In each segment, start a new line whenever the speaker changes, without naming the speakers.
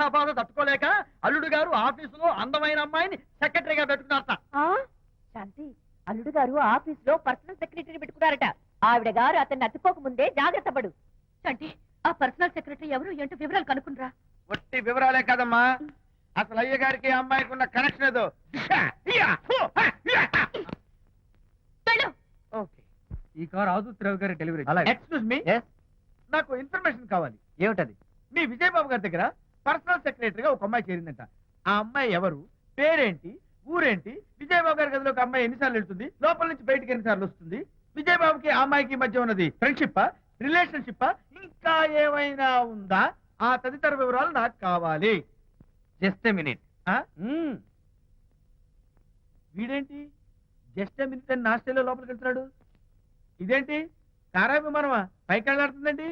విరహ బాధ తట్టుకోలేక అల్లుడు గారు ఆఫీసులో అందమైన అమ్మాయిని సెక్రటరీగా పెట్టుకున్నారట.
శాంతి, అల్లుడు గారు ఆఫీసులో పర్సనల్ సెక్రటరీ పెట్టుకున్నారట. ఆవిడ గారు అతన్ని అతుక్కోక ముందే జాగ్రత్త పడు. శాంతి, ఆ పర్సనల్ సెక్రటరీ ఎవరు ఏంటో వివరాలు కనుక్కుండ్రా.
వట్టి వివరాలే కదమ్మా, అసలు అయ్య గారికి అమ్మాయికి ఉన్న కనెక్షన్ ఏదో.
ఈ కార్ ఆదుత్రావు గారి డెలివరీ.
ఎక్స్క్యూజ్ మీ, నాకు ఇన్ఫర్మేషన్ కావాలి.
ఏమిటది?
మీ విజయబాబు గారి దగ్గర పర్సనల్ సెక్రటరీగా ఒక అమ్మాయి చేరిందంట. ఆ అమ్మాయి ఎవరు, పేరేంటి, ఊరేంటి, విజయబాబు గారి గదిలో ఒక అమ్మాయి ఎన్నిసార్లు వెళ్తుంది, లోపల నుంచి బయటికి ఎన్నిసార్లు వస్తుంది, విజయబాబుకి ఆ అమ్మాయికి మధ్య ఉన్నది ఫ్రెండ్షిప్, రిలేషన్షిప్, ఇంకా ఏమైనా ఉందా, ఆ తదితర వివరాలు నాకు కావాలి.
Just a minute.
వీడేంటి జస్ట్ మినిట్ అని నాస్టేలో లోపలికి వెళ్తున్నాడు? ఇదేంటి కారా విమానమా పైకి వెళ్ళాడుతుందండి?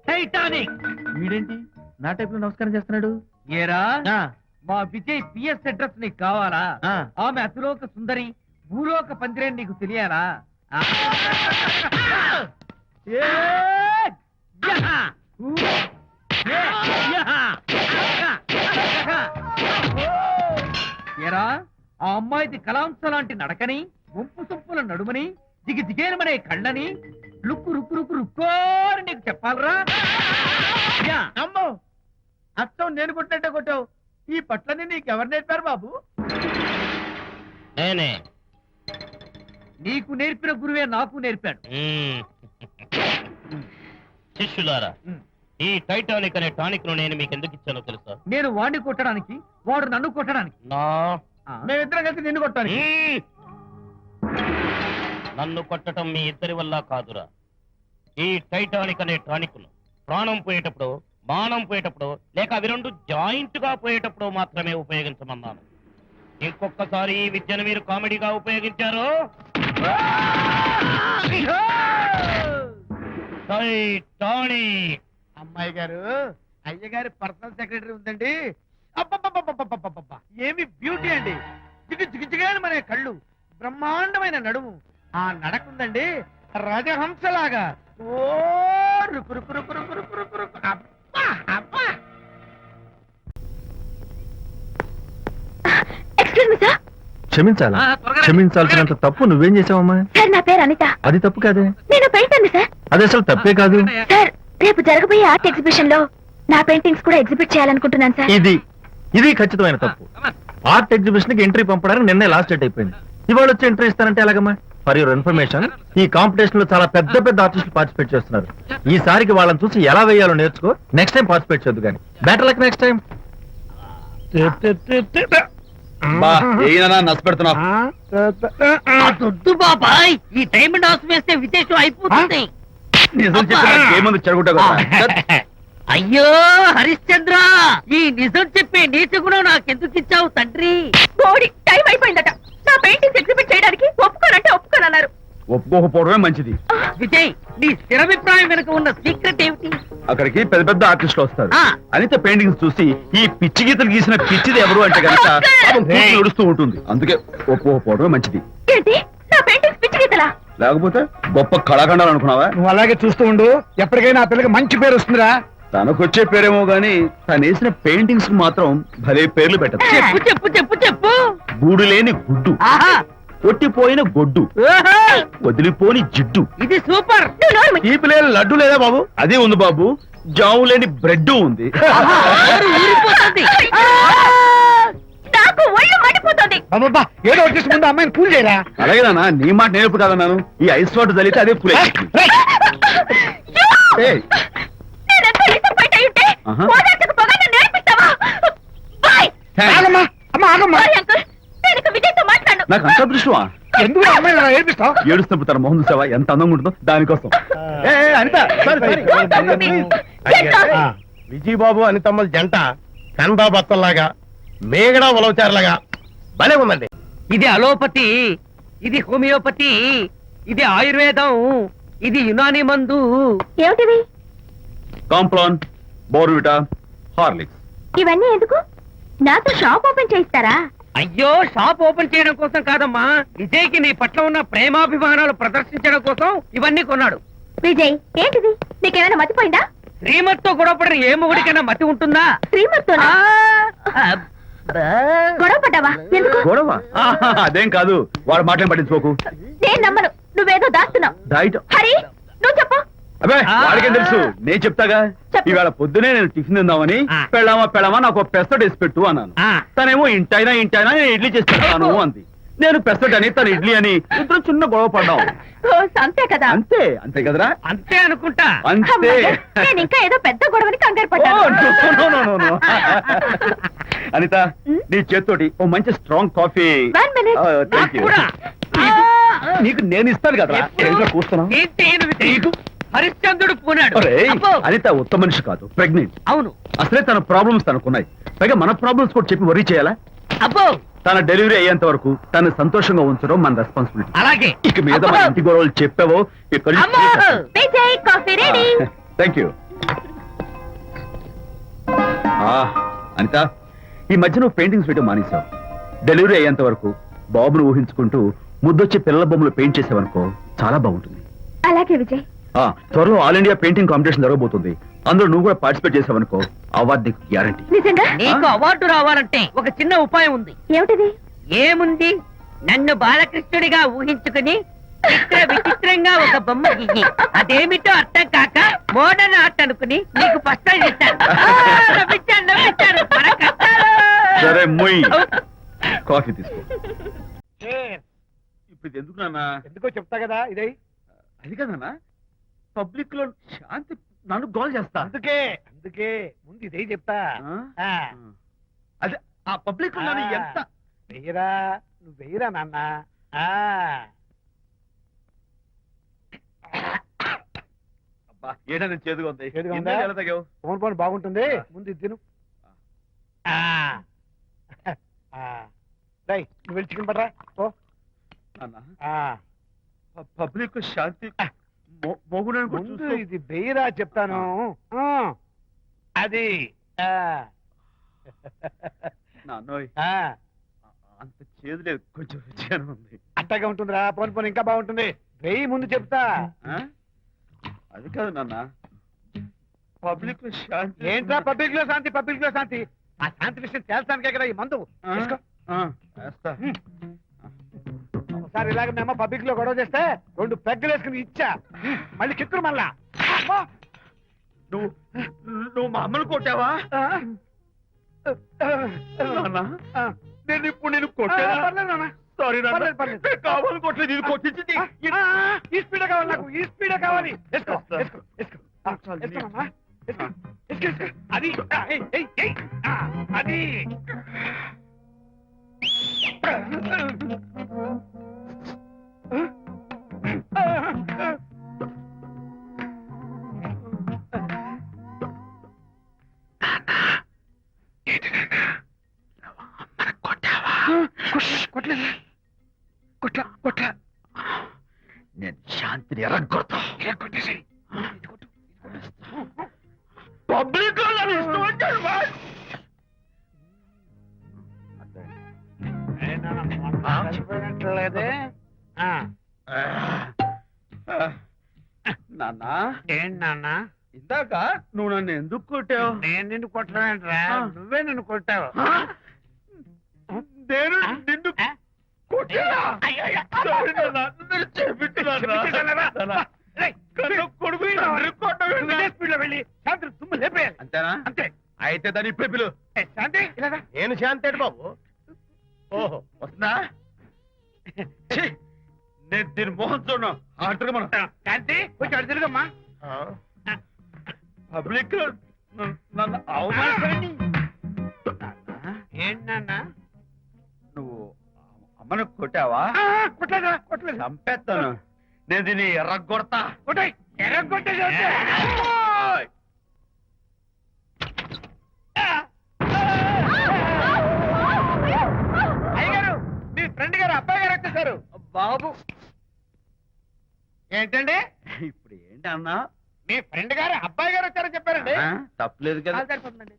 టైటానిక్.
వీడేంటి నా టైప్ లో నమస్కారం చేస్తున్నాడు?
ఏరా, మా విజయ్ పిఎస్ అడ్రస్ నీకు కావాలా? ఆమె అతిలోక సుందరి, భూలోక పందిరే నీకు తెలియాలా? ఏరా, ఆ అమ్మాయిది కలాంస లాంటి నడకని, వంపు సొంపుల నడుమని, దిగి దిగేనమనే కళ్ళని, లుక్కు రుక్కు రుక్కు రుక్కోని నీకు చెప్పాలరా?
అమ్మో, అచ్చం నేను కొట్టినట్టే కొట్టావు. ఈ పట్లని నీకెవరు నేర్పారు బాబు?
నేనే.
నీకు నేర్పిన గురువే నాకు నేర్పాడు.
శిష్యులారా, ఈ టైటానిక్ అనే టానిక్ ను నేను మీకు ఎందుకు ఇచ్చానో తెలుసా?
నేను వాడిని కొట్టడానికి, వాడు నన్ను కొట్టడానికి.
మేమిద్దరం కలిసి నిన్ను కొట్టాను.
నన్ను కొట్టడం మీ ఇద్దరి వల్ల కాదురా. ఈ టైటానిక్ అనే టానిక్ ను ప్రాణం పోయేటప్పుడు, మానం పోయేటప్పుడు, లేక అవి రెండు జాయింట్ గా పోయేటప్పుడు మాత్రమే ఉపయోగించమన్నాను. ఇంకొకసారి ఈ విద్యను మీరు కామెడీగా ఉపయోగించారు, టైటానిక్.
అమ్మాయి గారు, అయ్య గారి పర్సనల్ సెక్రటరీ ఉందండి. అబ్బబ్బబ్బబ్బబ్బబ్బబ్బ, ఏమి బ్యూటీ అండి! జిగుజిగుజిగాని మనే కళ్ళు, బ్రహ్మాండమైన నడుము, ఆ నడకుందండి రాజహంసలాగా. ఓ రుకు రుకు రుకు రుకు రుకు రుకు రుకు. అబ్బా అబ్బా.
క్షమించాలా? క్షమించాల్సినంత తప్పు నువ్వేం చేసావమ్మా?
సార్, నా పేరు అనిత.
అది తప్పు కాదే.
నేను పెయింటర్ సార్.
అది అసలు తప్పే కాదు
సార్. రేపు జరగబోయే ఆర్ట్ ఎగ్జిబిషన్ లో నా పెయింటింగ్స్ కూడా ఎగ్జిబిట్ చేయాలనుకుంటున్నాను సార్.
ఇది ఖచ్చితమైన తప్పు. ఆర్ట్ ఎగ్జిబిషన్ కి ఎంట్రీ పంపడానికి నిన్నే లాస్ట్ డేట్ అయిపోయింది. ఇవాళ వచ్చి ఎంట్రీ ఇస్తానంటే ఎలాగమ్మా? ఫర్ యువర్ ఇన్ఫర్మేషన్, ఈ కాంపిటీషన్ లో చాలా పెద్ద పెద్ద ఆర్టిస్టులు పార్టిసిపేట్ చేస్తున్నారు. ఈసారికి వాళ్ళని చూసి ఎలా వేయాలో నేర్చుకో. నెక్స్ట్ టైం పార్టిసిపేట్ చేయొద్దు కానీ. Better luck next time.
దొద్దు బాబాయ్, ఈ డైమండ్ హౌస్ వేస్తే విశేషం అయిపోతుంది.
నిజం చెప్పి
అయ్యో హరిశ్చంద్ర, ఈ నిజం చెప్పే నీతి గుణం నాకెందుకు ఇచ్చావు తండ్రి?
బోడి టైం అయిపోయిందట. నా పెయింటింగ్స్ ఎగ్జిబిట్ చేయడానికి ఒప్పుకోనంటే ఒప్పుకోనన్నారు.
ఒప్పుకోకపోవడమే మంచిది.
విజయ్, నీ స్థిరాభిప్రాయం వెనుక ఉన్న సీక్రెట్ ఏమిటి?
అక్కడికి పెద్ద పెద్ద ఆర్టిస్టులు వస్తారు. అనిత పెయింటింగ్స్ చూసి ఈ పిచ్చి గీతలు గీసిన పిచ్చిది ఎవరు అంటే కనుక నడుస్తూ ఉంటుంది. అందుకే ఒప్పుకోకపోవడమే మంచిది.
ఏంటి, నా పెయింటింగ్స్ పిచ్చి గీతలా?
లేకపోతే గొప్ప కళాఖండాలు అనుకున్నావా?
నువ్వు అలాగే చూస్తూ ఉండు, ఎప్పటికైనా ఆ పిల్లకి మంచి పేరు వస్తుందిరా.
తనకొచ్చే పేరేమో గాని తను వేసిన పెయింటింగ్స్ మాత్రం భలే పేర్లు పెట్టదు.
చెప్పు చెప్పు చెప్పు చెప్పు.
గూడు లేని గుడ్డు, కొట్టిపోయిన గొడ్డు, వదిలిపోని జిడ్డు.
ఇది సూపర్.
ఈ పిల్లలు లడ్డు లేదా బాబు? అదే ఉంది బాబు. జాము లేని బ్రెడ్ ఉంది.
నాకు ఒళ్ళు మండిపోతుంది.
అబ్బబ్బా, ఏదో వచ్చేసి ముందు అమ్మాయిని పూజ చేయరా.
అలాగే నాన్న, నీ మాట నేర్పు కాదన్నాను. ఈ ఐస్ వాటర్ చలితే అదే పూలే. నాకు అంత దృష్టివా?
ఎందుకు అమ్మాయిని ఏడిపిస్తావు?
ఏడుస్తున్నప్పుడు తన మొహం చూసావా ఎంత అందంగా ఉంటుందో? దానికోసం.
విజయబాబు అనితమ్మల జంట కన్బా బత్తల్లాగా, మేగడ ఉలవచారులాగా భలే ఉందండి.
ఇది అలోపతి, ఇది హోమియోపతి, ఇది ఆయుర్వేదం, ఇది యునాని మందు.
ఏమిటివి?
Complan, Bournvita, Horlicks.
ఇవన్నీ ఎందుకు? నాతో షాప్ ఓపెన్ చేయిస్తారా?
అయ్యో షాప్ ఓపెన్ చేయడం కోసం కాదమ్మా, విజయ్కి నీ పట్ల ఉన్న ప్రేమాభిమానాలు ప్రదర్శించడం కోసం ఇవన్నీ కొన్నాడు.
విజయ్ ఏంటిది, నీకేమైనా మతిపోయిందా?
శ్రీమతితో గొడవపడిన ఏ మొగుడికైనా మతి ఉంటుందా?
శ్రీమతితో గొడవ పడ్డావా? ఎందుకు?
గొడవ అదేం కాదు, వాడు మాటలు పట్టించుకోకు.
నేను నమ్మను, నువ్వేదో దాస్తున్నావు.
డైట్
హరి నువ్వు చెప్పు.
అబ్బే వాడికేం తెలుసు, నేను చెప్తాగా.
చెప్పు.
ఈవేళ పొద్దునే నేను టిఫిన్ తిందామని పెళ్ళామా నాకు పెసరట్ వేసి పెట్టు అన్నాను. తనేమో ఇంటైనా నేను ఇడ్లీ చేసి పెడతాను అంది. నేను పెసరట్ అని తను ఇడ్లీ అని ఇద్దరు చిన్న గొడవ పడ్డాం.
ఓ, అంతే కదా?
అంతే అంతే కదరా?
అంతే అనుకుంటా.
అంతే.
అమ్మయ్య, నేను ఇంకా ఏదో పెద్ద గొడవని కంగారు
ఓ,
పడ్డాను.
no. అనిత నీ చేత్తోటి ఓ మంచి strong coffee.
1 minute.
Thank you.
కూడా.
నీకు నేను ఇస్తాను కదా.
ఎప్పుడు?
కూస్తున్నావు.
ఏంటి ఈయన విజయ్? హరిశ్చంద్రుడు పూనాడు. అబ్బో.
అనిత ఉత్తమ మనిషి కాదు, ప్రెగ్నెంట్.
అవును.
అసలే తన ప్రాబ్లమ్స్ తనకున్నాయి, పైగా మన ప్రాబ్లమ్స్ కూడా చెప్పి వరీ చేయాలా?
అబ్బో
తన డెలివరీ అయ్యేంత వరకు తను సంతోషంగా ఉంచడం మన రెస్పాన్సిబిలిటీ.
అలాగే.
ఇక మీద మన ఇంటి గొడవలు చెప్పావో ఇక్కడ
అమ్మో.
Vijay coffee ready.
Thank you. Anitha ఈ మధ్య నువ్వు పెయింటింగ్స్ వేయడం మానేశావు. డెలివరీ అయ్యేంత వరకు బాబును ఊహించుకుంటూ ముద్దొచ్చి పిల్లల బొమ్మలు పెయింట్ చేసావనుకో చాలా బాగుంటుంది.
అలాగే విజయ్.
త్వరలో ఆల్ ఇండియా పెయింటింగ్ కాంపిటీషన్ జరగబోతుంది. అందులో నువ్వు కూడా పార్టిసిపేట్ చేసావనుకో అవార్డు నీకు గ్యారంటీ.
నిజంగా?
నీకు అవార్డు రావాలంటే ఒక చిన్న ఉపాయం ఉంది.
ఏమిటిది?
ఏముంది, నన్ను బాలకృష్ణుడిగా ఊహించుకుని విచిత్రంగా ఒక బొమ్మ గీయి అదేమిటో అర్థం కాక మోడర్న్ ఆర్ట్ అనుకుని నీకు ఫస్ట్ ఇస్తాను. నవ్వించాను. మన కష్టాలు.
సరే మొయ్ కాఫీ తీసుకో. ఇప్పుడు ఎందుకు నాన్న?
ఎందుకో చెప్తా కదా ఇదే.
అది కదన్నా, పబ్లిక్ లో శాంతి నన్ను గోల్ చేస్తా.
అందుకే ముందు ఇదే చెప్తా.
అదే ఆ పబ్లిక్ లో నన్ను ఎంత
వెయ్యరా, నువ్వు వెయ్యరా నాన్న.
అబ్బా ఏడని చేదుగా ఉంది.
చేదుగా ఉందా?
ఎందుకు ఎలా తగ్గావు?
ఫోన్ బాగుంటుంది, ముందు ఇది తిను. నువ్వు వెళ్ళి చికెన్ పట్టరా ఓ.
నాన్న పబ్లిక్ శాంతి మొగుడని కూడా
ముందు
చూస్తూ-
ఇది వెయ్యరా చెప్తాను. అది
నాన్నోయ్ అంత చేదు లేదు, కొంచెం రుచిగానే ఉంది.
అట్టగా ఉంటుందిరా. పోను ఇంకా బాగుంటుంది. వెయ్యి ముందు చెప్తా.
ఆ? అది కాదు నాన్న, పబ్లిక్ లో శాంతి.
ఏంట్రా పబ్లిక్ లో శాంతి? పబ్లిక్ లో శాంతి ఆ శాంతి విషయం తేల్చడానికే కదా ఈ మందు.
ఆ?
తీసుకో.
వేస్తా.
ఒకసారి ఇలాగ మేము పబ్లిక్ లో గొడవ చేస్తే 2 పెగ్గలు వేసుకుని ఇచ్చా. మళ్ళీ కిక్కురు మళ్ళా. అమ్మా!
నువ్వు మా అమ్మను కొట్టావా? నాన్న, నేను ఇప్పుడు నేను కొట్టానా?
పర్లేదు నాన్న.
సారీ నాన్న,
పర్లేదు, పర్లేదు.
నేను కావాలని కొట్టలేదు, ఇది కొట్టించింది.
ఈ స్పీడే కావాలి నాకు, ఈ స్పీడే కావాలి. వేసుకో, వేసుకో, వేసుకో. వేసుకో నాన్న. వేసుకో, వేసుకో, వేసుకో. అది ఏయ్, ఏయ్, ఏయ్. అది కొట్ల
నేను శాంతిని ఎరగొడతా.
కొట్టేసి
పబ్లిక్ లో నన్ను ఇష్టం వచ్చాడు బాస్.
చనిపోయినట్లేదే.
నాన్న,
ఏంటి నాన్న?
ఇందాక నువ్వు నన్ను ఎందుకు కొట్టావు?
నేను నిన్ను కొట్టలేంట్రా, నువ్వే నిన్ను కొట్టావు.
నేను నిన్ను కొట్టానా? Sorry నాన్న, నేను చేపించున్నాను. కొడుకు
స్పీడ్ లో వెళ్ళి శాంతి తుమ్ము లేపేయాలి.
అంతేనా?
అంతే.
అయితే దాని ఇప్పుడే పిలు.
శాంతి ఇలా రా.
నేను శాంతి బాబు. ఓహో వస్తున్నా. ఛీ, నేను దీని మోహన్ చూడను. ఆటగా మనం
శాంతి కొంచెం అటు తిరుగమ్మా.
పబ్లిక్ లో నన్ను అవమానించండి.
ఏంటి నాన్న?
నువ్వు అమ్మను కొట్టావా?
కొట్టలేదా? కొట్టలేదు.
చంపేస్తాను. నేను దీన్ని ఎర్రగొడతా.
కొట్టాయి, ఎర్రగొట్టే అయ్యగారు, మీ ఫ్రెండ్ గారు అబ్బాయి గారు వచ్చేసారు.
బాబు
ఏంటండి?
ఇప్పుడు ఏంటన్నా?
మీ ఫ్రెండ్ గారు అబ్బాయి గారు వచ్చారని చెప్పారండి.
తప్పలేదు కదా?
సరిపోతుందండి.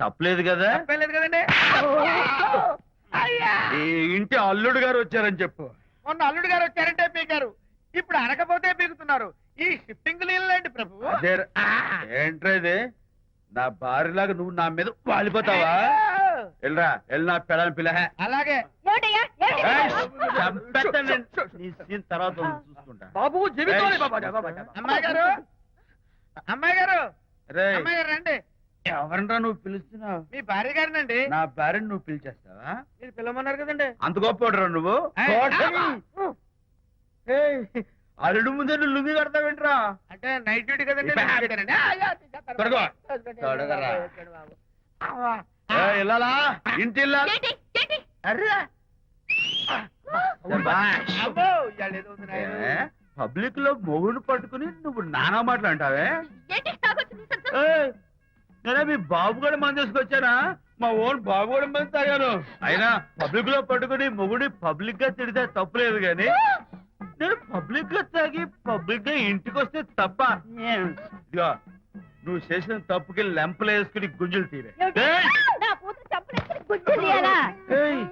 తప్పలేదు కదా?
తప్పలేదు కదండి.
ఈ ఇంటి అల్లుడు గారు వచ్చారని చెప్పు.
మొన్న అల్లుడు గారు వచ్చారంటే పీకారు, ఇప్పుడు అనకపోతే పీకుతున్నారు. ఈ షిఫ్టింగ్ లేండి ప్రభు.
అదే ఏంట్రా ఇది? నా భార్యలాగా నువ్వు నా మీద వాలిపోతావా? వెళ్ళరా, వెళ్ళి నా పెళ్ళని పిల్ల.
అలాగే
ఏమిటయ్యా?
తర్వాత చూసుకుంటా.
బాబు జీవితం అమ్మాయి గారు, అమ్మాయి గారు,
రేయ్,
అమ్మాయి గారు రండి.
ఎవరినరా నువ్వు పిలుస్తున్నావు?
మీ భార్య గారినండి.
నా భార్యను నువ్వు పిలిచేస్తావా?
మీరు పిల్లమన్నారు కదండి.
అంత గొప్ప నువ్వు? ఏయ్, అల్లుడు ముందే నువ్వు లుంగి కడతావేంట్రా?
అంటే నైట్ డ్యూటీ కదండి.
త్వరగా. త్వరగా. ఇల్లాలా, ఇంటి ఇల్లాలా?
ఏంటి? ఏంటి?
అర్రా
శభాష్.
అబ్బో, ఇవాళ ఏదో ఉంది నాయనా.
పబ్లిక్ లో మొగుడు పట్టుకుని నువ్వు నానా మాటలు అంటావే?
ఏంటి తాగొచ్చింది శబ్దం?
ఏయ్, నేనే మీ బాబు కూడా మంది తీసుకొచ్చానా? మా ఓన్ బాబు కూడా మంది తాగాను. అయినా పబ్లిక్ లో పట్టుకుని మొగుడి పబ్లిక్ గా తిడితే తప్పులేదు గాని నేను పబ్లిక్ గా తాగి పబ్లిక్ గా ఇంటికి వస్తే తప్ప. ఇదిగో, నువ్వు చేసిన తప్పుకి లెంపలు వేసుకుని గుంజులు తీరే.
ఏమిటి? నా కూతురు చంపలేసుకుని గుజ్జు తీయాలా?
ఏయ్,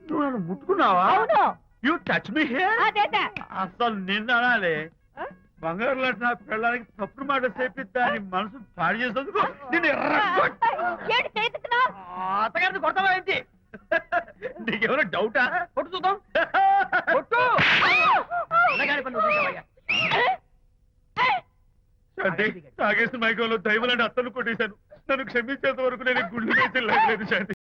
నువ్వు నన్ను ముట్టుకున్నావా?
అవును.
You touch me here?
అదేదా?
అసలు నిన్న అనాలి. బంగారు లాంటి నా పిల్లలకి తప్పుడు మాట చెప్పి దాని మనసు పాడు చేసేందుకు నేను
ఏంటి చేతుకున్నావు?
అత్తగారిని కొడతావా ఏంటి?
నీకేమైనా డౌటా?
కొట్టు చూద్దాం. కొట్టు. అన్నగారి పనులు చూసావయ్యా.
శాంతి, తాగేసిన మైకంలో దైవలాంటి అత్తలు కొట్టేశాను. నన్ను క్షమించేంత వరకు నేను గుండె వేసి లేదు శాంతి.